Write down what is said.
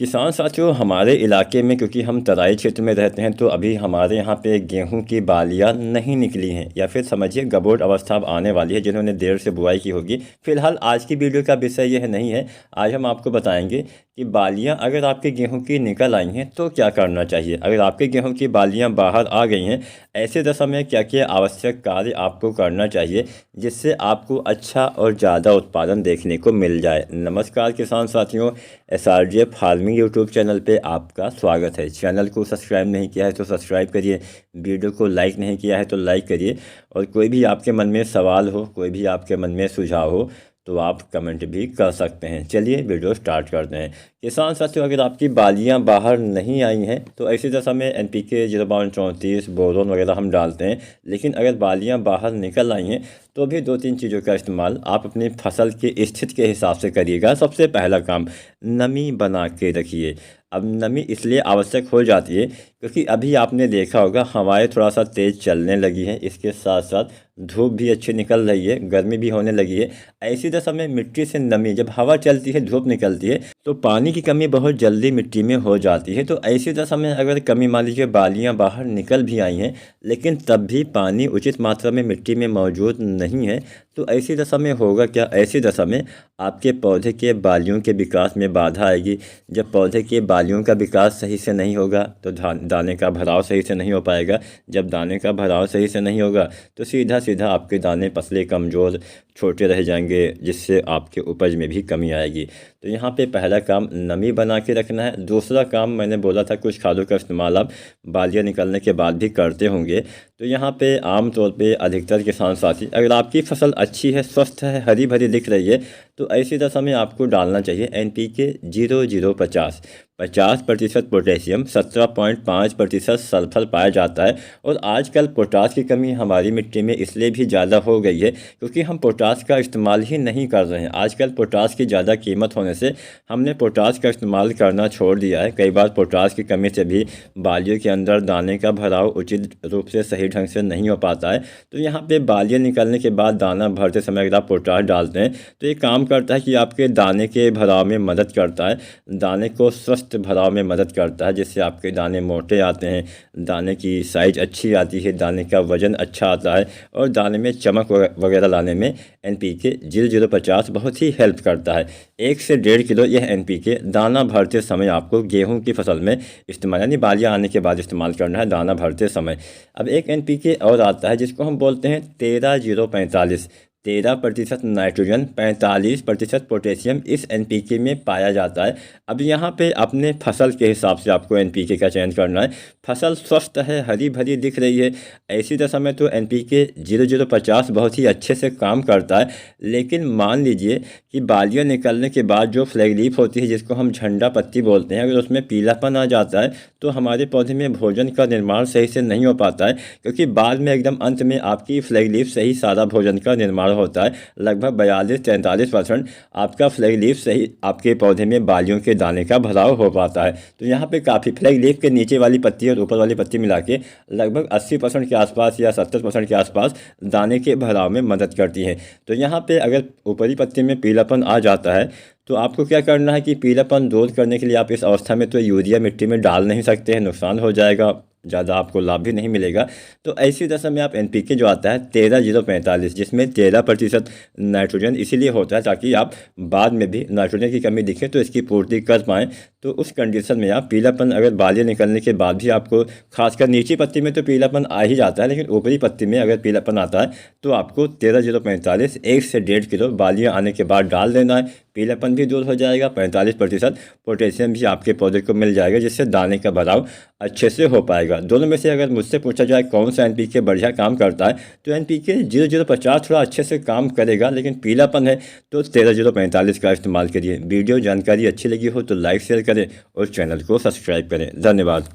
किसान साथियों, हमारे इलाके में क्योंकि हम तराई क्षेत्र में रहते हैं तो अभी हमारे यहाँ पे गेहूं की बालियाँ नहीं निकली हैं या फिर समझिए गबोट अवस्था अब आने वाली है जिन्होंने देर से बुआई की होगी। फिलहाल आज की वीडियो का विषय यह नहीं है। आज हम आपको बताएंगे कि बालियाँ अगर आपके गेहूं की निकल आई हैं तो क्या करना चाहिए। अगर आपके गेहूं की बालियाँ बाहर आ गई हैं, ऐसे दशा में क्या क्या आवश्यक कार्य आपको करना चाहिए जिससे आपको अच्छा और ज़्यादा उत्पादन देखने को मिल जाए। नमस्कार किसान साथियों, SRJ फार्मिंग यूट्यूब चैनल पे आपका स्वागत है। चैनल को सब्सक्राइब नहीं किया है तो सब्सक्राइब करिए, वीडियो को लाइक नहीं किया है तो लाइक करिए, और कोई भी आपके मन में सवाल हो, कोई भी आपके मन में सुझाव हो तो आप कमेंट भी कर सकते हैं। चलिए वीडियो स्टार्ट करते हैं। किसान साथियों, अगर आपकी बालियां बाहर नहीं आई हैं तो ऐसी दशा में NPK 0.34 बोरोन वगैरह हम डालते हैं। लेकिन अगर बालियां बाहर निकल आई हैं तो भी दो तीन चीज़ों का इस्तेमाल आप अपनी फसल की स्थिति के हिसाब से करिएगा। सबसे पहला काम, नमी बना के रखिए। अब नमी इसलिए आवश्यक हो जाती है क्योंकि अभी आपने देखा होगा हवाएं थोड़ा सा तेज़ चलने लगी हैं, इसके साथ साथ धूप भी अच्छी निकल रही है, गर्मी भी होने लगी है। ऐसी दशा में मिट्टी से नमी, जब हवा चलती है, धूप निकलती है तो पानी की कमी बहुत जल्दी मिट्टी में हो जाती है। तो ऐसी दशा में अगर कमी, मान लीजिए बालियाँ बाहर निकल भी आई हैं लेकिन तब भी पानी उचित मात्रा में मिट्टी में मौजूद नहीं है, तो ऐसी दशा में होगा क्या, ऐसी दशा में आपके पौधे के बालियों के विकास में बाधा आएगी। जब पौधे के बालियों का विकास सही से नहीं होगा तो दाने का भराव सही से नहीं हो पाएगा। जब दाने का भराव सही से नहीं होगा तो सीधा सीधा आपके दाने पतले, कमज़ोर, छोटे रह जाएंगे, जिससे आपके उपज में भी कमी आएगी। तो यहाँ पे पहला काम नमी बना के रखना है। दूसरा काम, मैंने बोला था कुछ खादों का इस्तेमाल आप बालियाँ निकलने के बाद भी करते होंगे। तो यहाँ पे आम तौर पे अधिकतर किसान साथी, अगर आपकी फसल अच्छी है, स्वस्थ है, हरी भरी दिख रही है तो ऐसी दशा में आपको डालना चाहिए NPK 0050। 50% पोटेशियम, 17.5% सल्फर पाया जाता है। और आजकल पोटास की कमी हमारी मिट्टी में इसलिए भी ज़्यादा हो गई है क्योंकि हम पोटास का इस्तेमाल ही नहीं कर रहे हैं। आजकल पोटास की ज़्यादा कीमत होने से हमने पोटास का इस्तेमाल करना छोड़ दिया है। कई बार पोटास की कमी से भी बालियों के अंदर दाने का भराव उचित रूप से, सही ढंग से नहीं हो पाता है। तो यहाँ पे बालियाँ निकलने के बाद दाना भरते समय अगर आप पोटास डालते हैं तो ये काम करता है कि आपके दाने के भराव में मदद करता है, दाने को स्वस्थ भराव में मदद करता है, जिससे आपके दाने मोटे आते हैं, दाने की साइज़ अच्छी आती है, दाने का वज़न अच्छा आता है और दाने में चमक वगैरह लाने में NPK 0050 बहुत ही हेल्प करता है। 1 से 1.5 किलो यह NPK दाना भरते समय आपको गेहूं की फसल में इस्तेमाल, यानी बालियाँ आने के बाद इस्तेमाल करना है, दाना भरते समय। अब एक NPK और आता है जिसको हम बोलते हैं 13-0-45। 13% नाइट्रोजन, 45% पोटेशियम इस NPK में पाया जाता है। अब यहाँ पे अपने फसल के हिसाब से आपको NPK का चयन करना है। फसल स्वस्थ है, हरी भरी दिख रही है, ऐसी दशा में तो NPK 0050 बहुत ही अच्छे से काम करता है। लेकिन मान लीजिए कि बालियाँ निकलने के बाद जो फ्लैग लीफ होती है, जिसको हम झंडा पत्ती बोलते हैं, अगर उसमें पीलापन आ जाता है तो हमारे पौधे में भोजन का निर्माण सही से नहीं हो पाता है, क्योंकि बाद में एकदम अंत में आपकी फ्लैग लीफ से ही सारा भोजन का निर्माण होता है। लगभग 42-43% आपका फ्लैग लीफ से ही आपके पौधे में बालियों के दाने का भराव हो पाता है। तो यहाँ पे काफ़ी फ्लैग लीफ के नीचे वाली पत्ती और ऊपर वाली पत्ती मिला के लगभग 80% के आसपास या 70% के आसपास दाने के भराव में मदद करती हैं। तो यहाँ पे अगर ऊपरी पत्ती में पीलापन आ जाता है तो आपको क्या करना है कि पीलापन दूर करने के लिए आप इस अवस्था में तो यूरिया मिट्टी में डाल नहीं सकते हैं, नुकसान हो जाएगा, ज़्यादा आपको लाभ भी नहीं मिलेगा। तो ऐसी दशा में आप NPK जो आता है 13-0-45, जिसमें 13% नाइट्रोजन इसीलिए होता है ताकि आप बाद में भी नाइट्रोजन की कमी दिखे तो इसकी पूर्ति कर पाएँ। तो उस कंडीशन में आप पीलापन, अगर बालियाँ निकलने के बाद भी आपको, खासकर नीची पत्ती में तो पीलापन आ ही जाता है, लेकिन ऊपरी पत्ती में अगर पीलापन आता है तो आपको 13-0-45 1 से 1.5 किलो बालियाँ आने के बाद डाल देना है। पीलापन भी दूर हो जाएगा, 45% पोटेशियम भी आपके पौधे को मिल जाएगा, जिससे दाने का भराव अच्छे से हो पाएगा। दोनों में से अगर मुझसे पूछा जाए कौन सा NPK बढ़िया काम करता है तो NPK 0050 थोड़ा अच्छे से काम करेगा, लेकिन पीलापन है तो 13-0-45 का इस्तेमाल करिए। वीडियो जानकारी अच्छी लगी हो तो लाइक शेयर करें और चैनल को सब्सक्राइब करें। धन्यवाद।